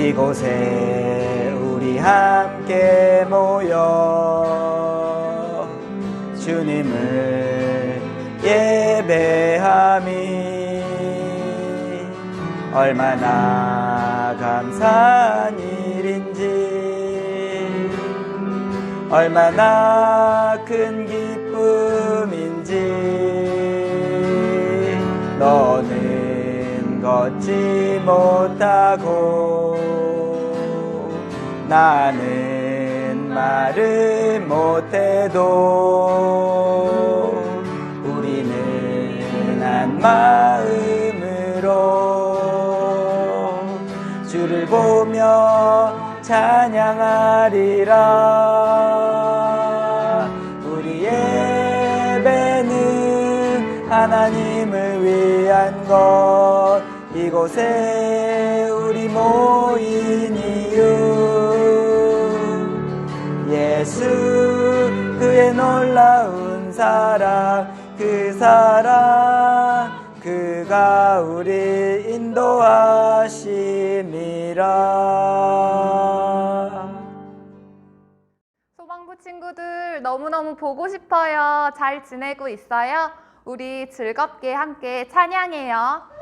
이곳에 우리 함께 모여 주님을 예배함이 얼마나 감사한 일인지, 얼마나 큰 기쁨인지. 너는 걷지 못하고 나는 말을 못해도 우리는 한 마음으로 주를 보며 찬양하리라. 우리 예배는 하나님을 위한 것, 이곳에 우리 모인 이유 예수 그의 놀라운 사랑, 그 사랑 그가 우리 인도하심이라. 소방부 친구들 너무너무 보고 싶어요. 잘 지내고 있어요? 우리 즐겁게 함께 찬양해요.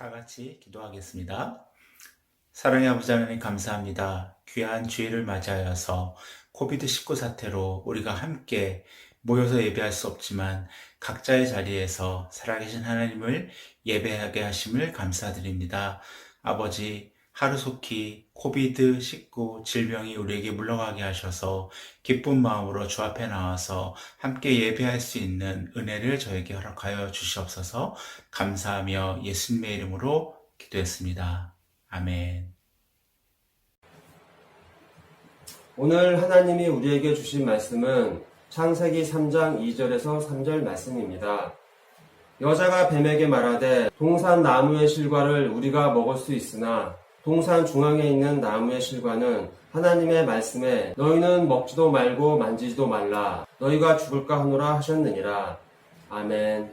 다 같이 기도하겠습니다. 사랑의 아버지 하나님 감사합니다. 귀한 주일을 맞이하여서 코비드19 사태로 우리가 함께 모여서 예배할 수 없지만 각자의 자리에서 살아계신 하나님을 예배하게 하심을 감사드립니다. 아버지, 하루속히 코비드19 질병이 우리에게 물러가게 하셔서 기쁜 마음으로 주 앞에 나와서 함께 예배할 수 있는 은혜를 저에게 허락하여 주시옵소서. 감사하며 예수님의 이름으로 기도했습니다. 아멘. 오늘 하나님이 우리에게 주신 말씀은 창세기 3장 2절에서 3절 말씀입니다. 여자가 뱀에게 말하되 동산 나무의 실과를 우리가 먹을 수 있으나 동산 중앙에 있는 나무의 실과는 하나님의 말씀에 너희는 먹지도 말고 만지지도 말라 너희가 죽을까 하노라 하셨느니라. 아멘.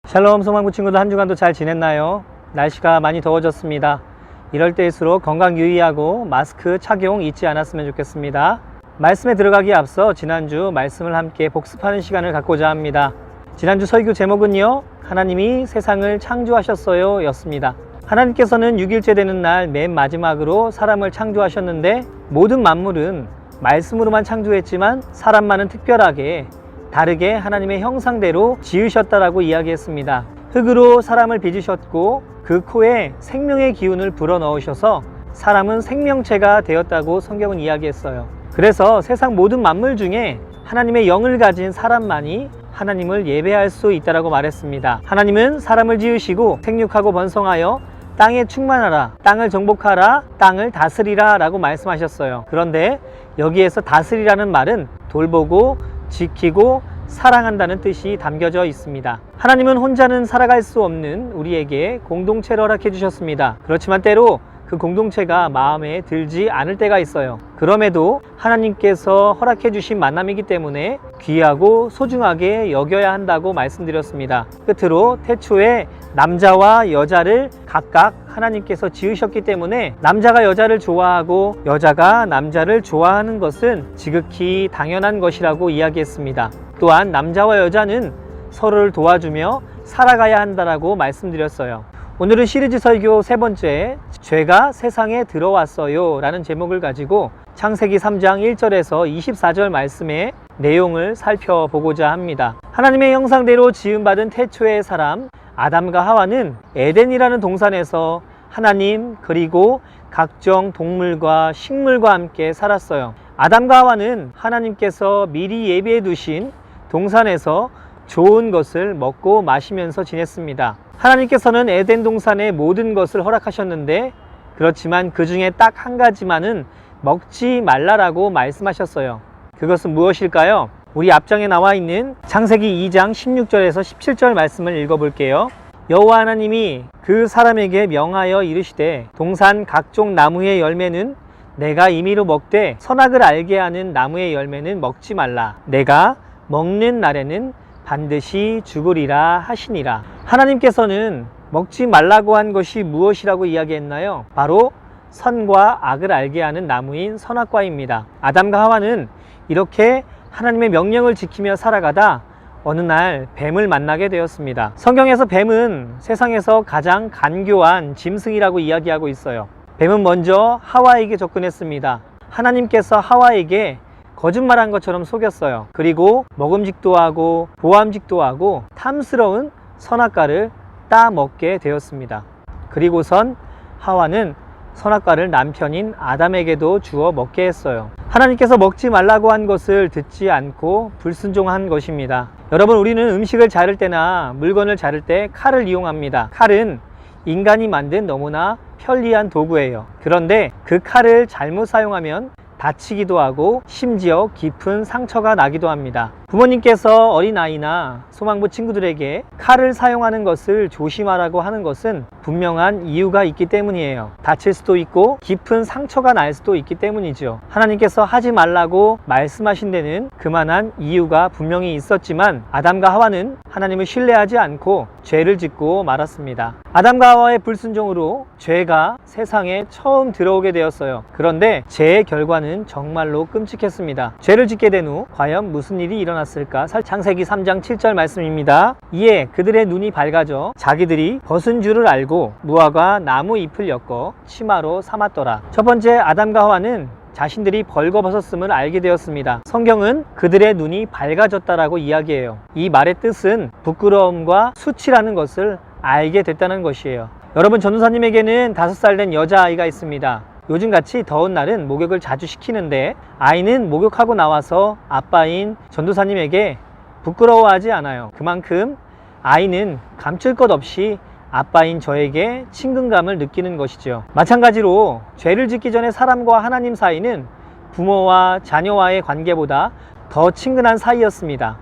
샬롬 소망부 친구들, 한 주간도 잘 지냈나요? 날씨가 많이 더워졌습니다. 이럴 때일수록 건강 유의하고 마스크 착용 잊지 않았으면 좋겠습니다. 말씀에 들어가기에 앞서 지난주 말씀을 함께 복습하는 시간을 갖고자 합니다. 지난주 설교 제목은요, 하나님이 세상을 창조하셨어요 였습니다. 하나님께서는 6일째 되는 날 맨 마지막으로 사람을 창조하셨는데 모든 만물은 말씀으로만 창조했지만 사람만은 특별하게 다르게 하나님의 형상대로 지으셨다라고 이야기했습니다. 흙으로 사람을 빚으셨고 그 코에 생명의 기운을 불어넣으셔서 사람은 생명체가 되었다고 성경은 이야기했어요. 그래서 세상 모든 만물 중에 하나님의 영을 가진 사람만이 하나님을 예배할 수 있다라고 말했습니다. 하나님은 사람을 지으시고 생육하고 번성하여 땅에 충만하라, 땅을 정복하라, 땅을 다스리라 라고 말씀하셨어요. 그런데 여기에서 다스리라는 말은 돌보고 지키고 사랑한다는 뜻이 담겨져 있습니다. 하나님은 혼자는 살아갈 수 없는 우리에게 공동체를 허락해 주셨습니다. 그렇지만 때로 그 공동체가 마음에 들지 않을 때가 있어요. 그럼에도 하나님께서 허락해 주신 만남이기 때문에 귀하고 소중하게 여겨야 한다고 말씀드렸습니다. 끝으로 태초에 남자와 여자를 각각 하나님께서 지으셨기 때문에 남자가 여자를 좋아하고 여자가 남자를 좋아하는 것은 지극히 당연한 것이라고 이야기했습니다. 또한 남자와 여자는 서로를 도와주며 살아가야 한다라고 말씀드렸어요. 오늘은 시리즈 설교 세 번째, 죄가 세상에 들어왔어요 라는 제목을 가지고 창세기 3장 1절에서 24절 말씀의 내용을 살펴보고자 합니다. 하나님의 형상대로 지음받은 태초의 사람 아담과 하와는 에덴이라는 동산에서 하나님 그리고 각종 동물과 식물과 함께 살았어요. 아담과 하와는 하나님께서 미리 예비해 두신 동산에서 좋은 것을 먹고 마시면서 지냈습니다. 하나님께서는 에덴 동산의 모든 것을 허락하셨는데 그렇지만 그 중에 딱 한 가지만은 먹지 말라라고 말씀하셨어요. 그것은 무엇일까요? 우리 앞장에 나와 있는 창세기 2장 16절에서 17절 말씀을 읽어볼게요. 여호와 하나님이 그 사람에게 명하여 이르시되 동산 각종 나무의 열매는 내가 임의로 먹되 선악을 알게 하는 나무의 열매는 먹지 말라. 내가 먹는 날에는 반드시 죽으리라 하시니라. 하나님께서는 먹지 말라고 한 것이 무엇이라고 이야기했나요? 바로 선과 악을 알게 하는 나무인 선악과입니다. 아담과 하와는 이렇게 하나님의 명령을 지키며 살아가다 어느 날 뱀을 만나게 되었습니다. 성경에서 뱀은 세상에서 가장 간교한 짐승이라고 이야기하고 있어요. 뱀은 먼저 하와에게 접근했습니다. 하나님께서 하와에게 거짓말한 것처럼 속였어요. 그리고 먹음직도 하고 보암직도 하고 탐스러운 선악과를 따먹게 되었습니다. 그리고선 하와는 선악과를 남편인 아담에게도 주어 먹게 했어요. 하나님께서 먹지 말라고 한 것을 듣지 않고 불순종한 것입니다. 여러분, 우리는 음식을 자를 때나 물건을 자를 때 칼을 이용합니다. 칼은 인간이 만든 너무나 편리한 도구예요. 그런데 그 칼을 잘못 사용하면 다치기도 하고 심지어 깊은 상처가 나기도 합니다. 부모님께서 어린아이나 소망부 친구들에게 칼을 사용하는 것을 조심하라고 하는 것은 분명한 이유가 있기 때문이에요. 다칠 수도 있고 깊은 상처가 날 수도 있기 때문이죠. 하나님께서 하지 말라고 말씀하신 데는 그만한 이유가 분명히 있었지만 아담과 하와는 하나님을 신뢰하지 않고 죄를 짓고 말았습니다. 아담과 하와의 불순종으로 죄가 세상에 처음 들어오게 되었어요. 그런데 죄의 결과는 정말로 끔찍했습니다. 죄를 짓게 된 후 과연 무슨 일이 일어났을까? 창세기 3장 7절 말씀입니다. 이에 그들의 눈이 밝아져 자기들이 벗은 줄을 알고 무화과 나무 잎을 엮어 치마로 삼았더라. 첫 번째, 아담과 하와는 자신들이 벌거벗었음을 알게 되었습니다. 성경은 그들의 눈이 밝아졌다라고 이야기해요. 이 말의 뜻은 부끄러움과 수치라는 것을 알게 됐다는 것이에요. 여러분, 전도사님에게는 5살 된 여자아이가 있습니다. 요즘같이 더운 날은 목욕을 자주 시키는데 아이는 목욕하고 나와서 아빠인 전도사님에게 부끄러워하지 않아요. 그만큼 아이는 감출 것 없이 아빠인 저에게 친근감을 느끼는 것이죠. 마찬가지로 죄를 짓기 전에 사람과 하나님 사이는 부모와 자녀와의 관계보다 더 친근한 사이였습니다.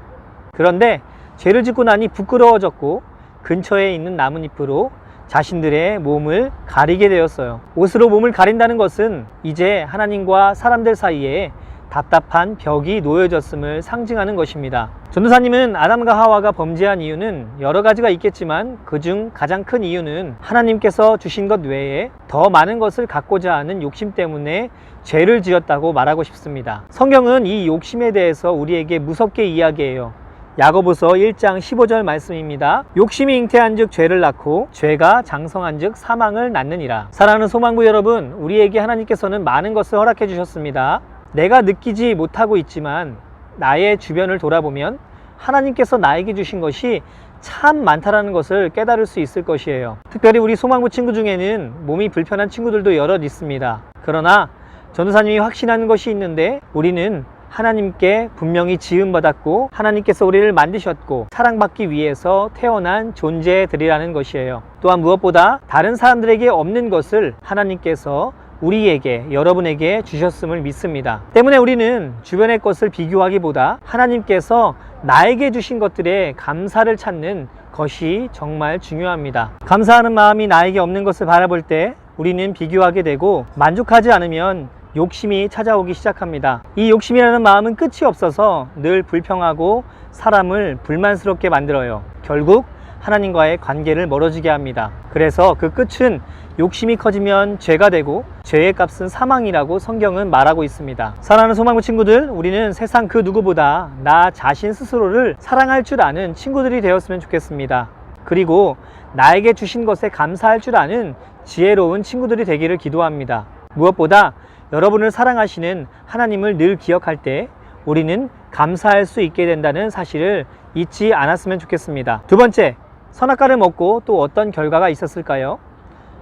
그런데 죄를 짓고 나니 부끄러워졌고 근처에 있는 나뭇잎으로 자신들의 몸을 가리게 되었어요. 옷으로 몸을 가린다는 것은 이제 하나님과 사람들 사이에 답답한 벽이 놓여졌음을 상징하는 것입니다. 전도사님은 아담과 하와가 범죄한 이유는 여러 가지가 있겠지만 그중 가장 큰 이유는 하나님께서 주신 것 외에 더 많은 것을 갖고자 하는 욕심 때문에 죄를 지었다고 말하고 싶습니다. 성경은 이 욕심에 대해서 우리에게 무섭게 이야기해요. 야고보서 1장 15절 말씀입니다. 욕심이 잉태한 즉 죄를 낳고 죄가 장성한 즉 사망을 낳느니라. 사랑하는 소망부 여러분, 우리에게 하나님께서는 많은 것을 허락해 주셨습니다. 내가 느끼지 못하고 있지만 나의 주변을 돌아보면 하나님께서 나에게 주신 것이 참 많다라는 것을 깨달을 수 있을 것이에요. 특별히 우리 소망부 친구 중에는 몸이 불편한 친구들도 여럿 있습니다. 그러나 전도사님이 확신하는 것이 있는데 우리는 하나님께 분명히 지음받았고 하나님께서 우리를 만드셨고 사랑받기 위해서 태어난 존재들이라는 것이에요. 또한 무엇보다 다른 사람들에게 없는 것을 하나님께서 우리에게, 여러분에게 주셨음을 믿습니다. 때문에 우리는 주변의 것을 비교하기보다 하나님께서 나에게 주신 것들에 감사를 찾는 것이 정말 중요합니다. 감사하는 마음이 나에게 없는 것을 바라볼 때 우리는 비교하게 되고 만족하지 않으면 욕심이 찾아오기 시작합니다. 이 욕심이라는 마음은 끝이 없어서 늘 불평하고 사람을 불만스럽게 만들어요. 결국 하나님과의 관계를 멀어지게 합니다. 그래서 그 끝은 욕심이 커지면 죄가 되고 죄의 값은 사망이라고 성경은 말하고 있습니다. 사랑하는 소망부 친구들, 우리는 세상 그 누구보다 나 자신 스스로를 사랑할 줄 아는 친구들이 되었으면 좋겠습니다. 그리고 나에게 주신 것에 감사할 줄 아는 지혜로운 친구들이 되기를 기도합니다. 무엇보다 여러분을 사랑하시는 하나님을 늘 기억할 때 우리는 감사할 수 있게 된다는 사실을 잊지 않았으면 좋겠습니다. 두 번째, 선악과를 먹고 또 어떤 결과가 있었을까요?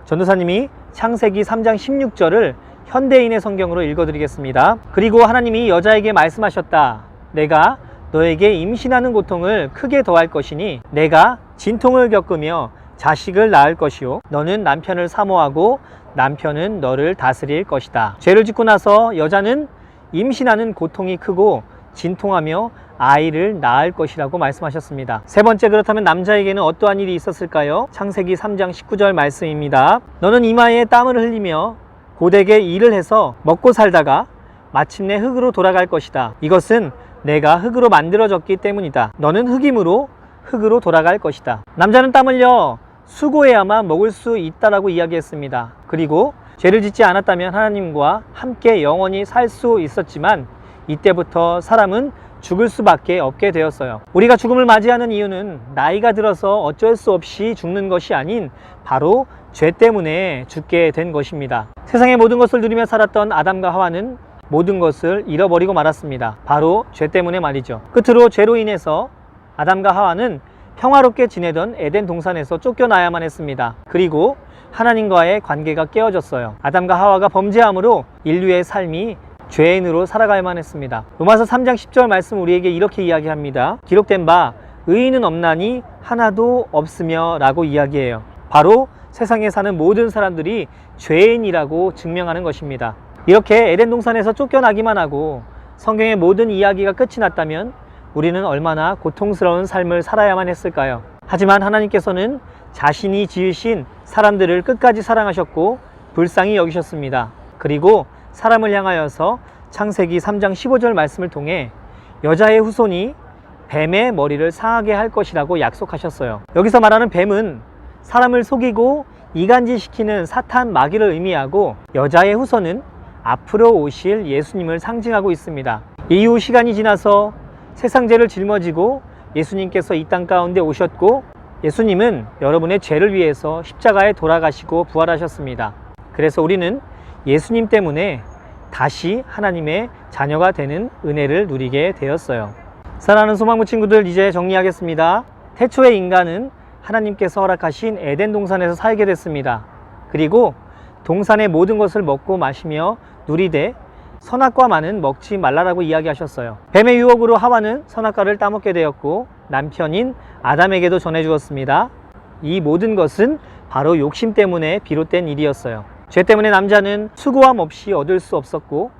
전도사님이 창세기 3장 16절을 현대인의 성경으로 읽어드리겠습니다. 그리고 하나님이 여자에게 말씀하셨다. 내가 너에게 임신하는 고통을 크게 더할 것이니 내가 진통을 겪으며 자식을 낳을 것이요 너는 남편을 사모하고 남편은 너를 다스릴 것이다. 죄를 짓고 나서 여자는 임신하는 고통이 크고 진통하며 아이를 낳을 것이라고 말씀하셨습니다. 세 번째, 그렇다면 남자에게는 어떠한 일이 있었을까요? 창세기 3장 19절 말씀입니다. 너는 이마에 땀을 흘리며 고되게 일을 해서 먹고 살다가 마침내 흙으로 돌아갈 것이다. 이것은 내가 흙으로 만들어졌기 때문이다. 너는 흙이므로 흙으로 돌아갈 것이다. 남자는 땀 흘려 수고해야만 먹을 수 있다라고 이야기했습니다. 그리고 죄를 짓지 않았다면 하나님과 함께 영원히 살 수 있었지만 이때부터 사람은 죽을 수밖에 없게 되었어요. 우리가 죽음을 맞이하는 이유는 나이가 들어서 어쩔 수 없이 죽는 것이 아닌 바로 죄 때문에 죽게 된 것입니다. 세상의 모든 것을 누리며 살았던 아담과 하와는 모든 것을 잃어버리고 말았습니다. 바로 죄 때문에 말이죠. 끝으로 죄로 인해서 아담과 하와는 평화롭게 지내던 에덴 동산에서 쫓겨나야만 했습니다. 그리고 하나님과의 관계가 깨어졌어요. 아담과 하와가 범죄함으로 인류의 삶이 죄인으로 살아가야만 했습니다. 로마서 3장 10절 말씀 우리에게 이렇게 이야기합니다. 기록된 바 의인은 없나니 하나도 없으며 라고 이야기해요. 바로 세상에 사는 모든 사람들이 죄인이라고 증명하는 것입니다. 이렇게 에덴 동산에서 쫓겨나기만 하고 성경의 모든 이야기가 끝이 났다면 우리는 얼마나 고통스러운 삶을 살아야만 했을까요? 하지만 하나님께서는 자신이 지으신 사람들을 끝까지 사랑하셨고 불쌍히 여기셨습니다. 그리고 사람을 향하여서 창세기 3장 15절 말씀을 통해 여자의 후손이 뱀의 머리를 상하게 할 것이라고 약속하셨어요. 여기서 말하는 뱀은 사람을 속이고 이간질시키는 사탄 마귀를 의미하고 여자의 후손은 앞으로 오실 예수님을 상징하고 있습니다. 이후 시간이 지나서 세상 죄를 짊어지고 예수님께서 이 땅 가운데 오셨고 예수님은 여러분의 죄를 위해서 십자가에 돌아가시고 부활하셨습니다. 그래서 우리는 예수님 때문에 다시 하나님의 자녀가 되는 은혜를 누리게 되었어요. 사랑하는 소망부 친구들, 이제 정리하겠습니다. 태초의 인간은 하나님께서 허락하신 에덴 동산에서 살게 됐습니다. 그리고 동산의 모든 것을 먹고 마시며 누리되 선악과만은 먹지 말라라고 이야기하셨어요. 뱀의 유혹으로 하와는 선악과를 따먹게 되었고 남편인 아담에게도 전해주었습니다. 이 모든 것은 바로 욕심 때문에 비롯된 일이었어요. 죄 때문에 남자는 수고함 없이 얻을 수 없었고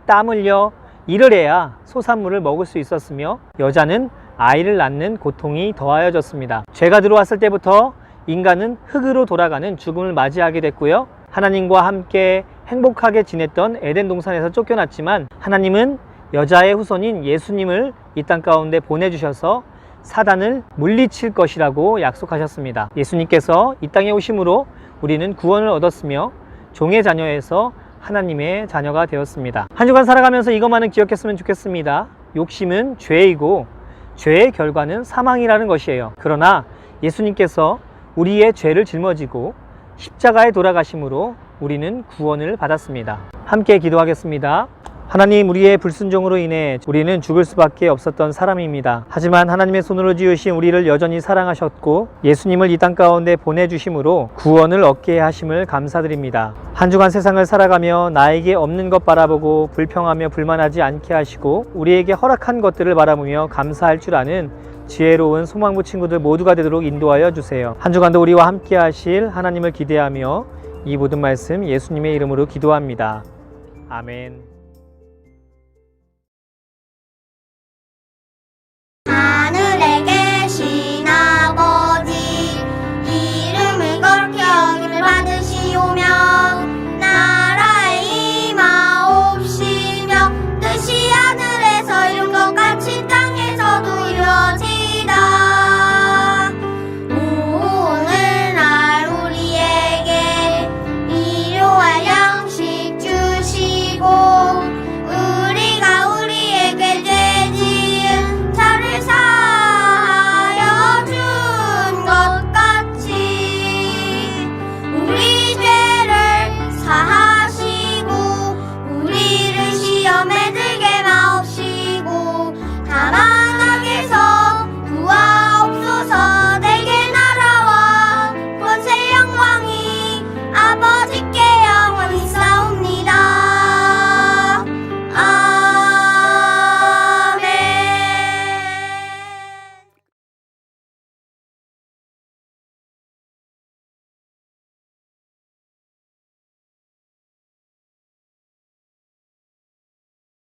땀 흘려 일을 해야 소산물을 먹을 수 있었으며 여자는 아이를 낳는 고통이 더하여졌습니다. 죄가 들어왔을 때부터 인간은 흙으로 돌아가는 죽음을 맞이하게 됐고요. 하나님과 함께 행복하게 지냈던 에덴 동산에서 쫓겨났지만 하나님은 여자의 후손인 예수님을 이 땅 가운데 보내주셔서 사단을 물리칠 것이라고 약속하셨습니다. 예수님께서 이 땅에 오심으로 우리는 구원을 얻었으며 종의 자녀에서 하나님의 자녀가 되었습니다. 한 주간 살아가면서 이것만은 기억했으면 좋겠습니다. 욕심은 죄이고 죄의 결과는 사망이라는 것이에요. 그러나 예수님께서 우리의 죄를 짊어지고 십자가에 돌아가심으로 우리는 구원을 받았습니다. 함께 기도하겠습니다. 하나님, 우리의 불순종으로 인해 우리는 죽을 수밖에 없었던 사람입니다. 하지만 하나님의 손으로 지으신 우리를 여전히 사랑하셨고 예수님을 이 땅 가운데 보내주심으로 구원을 얻게 하심을 감사드립니다. 한 주간 세상을 살아가며 나에게 없는 것 바라보고 불평하며 불만하지 않게 하시고 우리에게 허락한 것들을 바라보며 감사할 줄 아는 지혜로운 소망부 친구들 모두가 되도록 인도하여 주세요. 한 주간도 우리와 함께 하실 하나님을 기대하며 이 모든 말씀 예수님의 이름으로 기도합니다. 아멘.